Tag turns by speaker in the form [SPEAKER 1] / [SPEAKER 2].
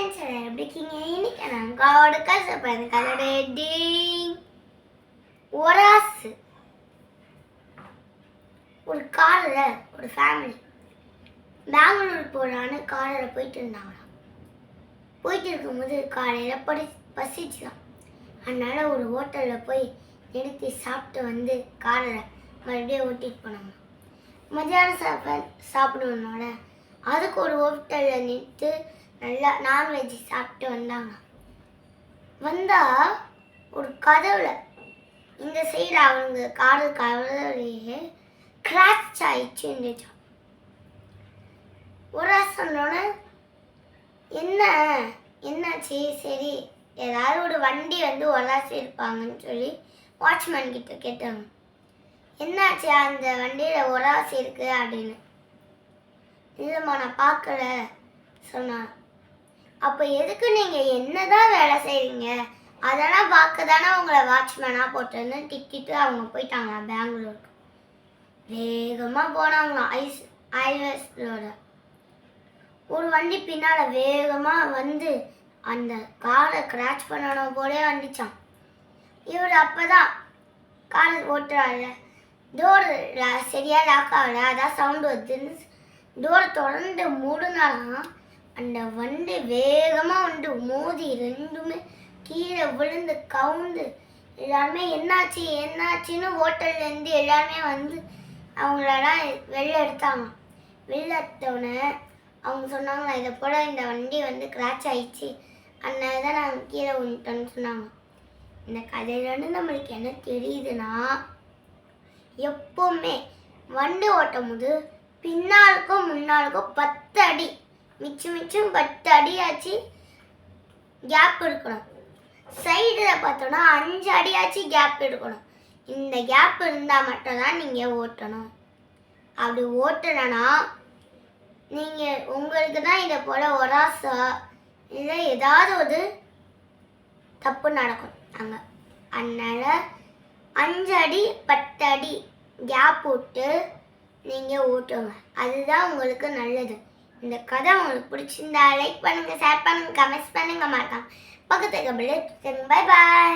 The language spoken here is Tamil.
[SPEAKER 1] ஃப்ரெண்ட்ஸ் எப்படி இருக்கீங்க? இன்னைக்கு நான் உங்களோட கதை ஒராசு. ஒரு காரில் ஒரு ஃபேமிலி பெங்களூர் போகலான்னு காரில் போயிட்டு இருந்தாங்களாம். போயிட்டு இருக்கும்போது காலையில் பசிச்சுதான். அதனால ஒரு ஹோட்டலில் போய் நிறுத்தி சாப்பிட்டு வந்து காரில் மறுபடியும் ஓட்டிட்டு போனாங்க. மத்தியானம் சாப்பிடுவதனால அதுக்கு ஒரு ஹோட்டலில் நிறுத்து நல்லா நான்வெஜ் சாப்பிட்டு வந்தாங்க. வந்தால் ஒரு கதவுல இந்த சைடு அவங்க காரு கதவுலையே கிராச் ஆயிடுச்சு இருந்துச்சான். ஒரு சொன்னோட என்னாச்சு? சரி ஏதாவது ஒரு வண்டி வந்து ஒலாசி இருப்பாங்கன்னு சொல்லி வாட்ச்மேன் கிட்ட கேட்டாங்க. என்னாச்சு அந்த வண்டியில் ஒராசி இருக்கு அப்படின்னு. இல்லைம்மா நான் பார்க்கல சொன்னாங்க. அப்போ எதுக்கு நீங்கள் என்னதான் வேலை செய்கிறீங்க? அதெல்லாம் பார்க்க தானே உங்களை வாட்ச்மேனாக போட்டேன்னு திட்டிட்டு அவங்க போயிட்டாங்க பெங்களூருக்கு. வேகமாக போனாங்களாம். ஹைவேஸோட ஒரு வண்டி பின்னால் வேகமாக வந்து அந்த காரை கிராச் பண்ணணும் போலே வந்துச்சான். இவர் அப்போ தான் கார் ஓட்டுறாரு. டோர் சரியாக லாக் ஆகலை, அதான் சவுண்டு வருதுன்னு டோரை தொடர்ந்து மூடுனாலாம். அந்த வண்டி வேகமாக வந்து மோதி ரெண்டுமே கீழே விழுந்து கவுந்து எல்லாருமே என்னாச்சுன்னு ஹோட்டல்லேருந்து எல்லாருமே வந்து அவங்களெல்லாம் வெளில எடுத்தாங்க. வெளில எடுத்தோடனே அவங்க சொன்னாங்களா, இதை போல் இந்த வண்டி வந்து கிராச் ஆயிடுச்சு, அதனால தான் நாங்கள் கீழே விழுந்துட்டோன்னு சொன்னாங்க. இந்த கதையிலேருந்து நம்மளுக்கு என்ன தெரியுதுன்னா, எப்போவுமே வண்டி ஓட்டும் போது பின்னாலுக்கும் முன்னாலுக்கும் 10 அடி மிச்சம் 10 அடியாச்சு கேப் இருக்கணும். சைடில் பார்த்தோன்னா 5 அடியாச்சு கேப் இருக்கணும். இந்த கேப் இருந்தால் மட்டும்தான் நீங்கள் ஓட்டணும். அப்படி ஓட்டலைன்னா நீங்கள் உங்களுக்கு தான் இதை போல் ஒராசா இல்லை ஏதாவது ஒரு தப்பு நடக்கும் அங்கே. அதனால் 5 அடி 10 அடி கேப் விட்டு நீங்கள் ஓட்டுங்க. அதுதான் உங்களுக்கு நல்லது. இந்த கதை உங்களுக்கு பிடிச்சிருந்தா லைக் பண்ணுங்கள், ஷேர் பண்ணுங்கள், கமெண்ட்ஸ் பண்ணுங்கள், மறக்காம பக்கத்துக்கு பை பாய்.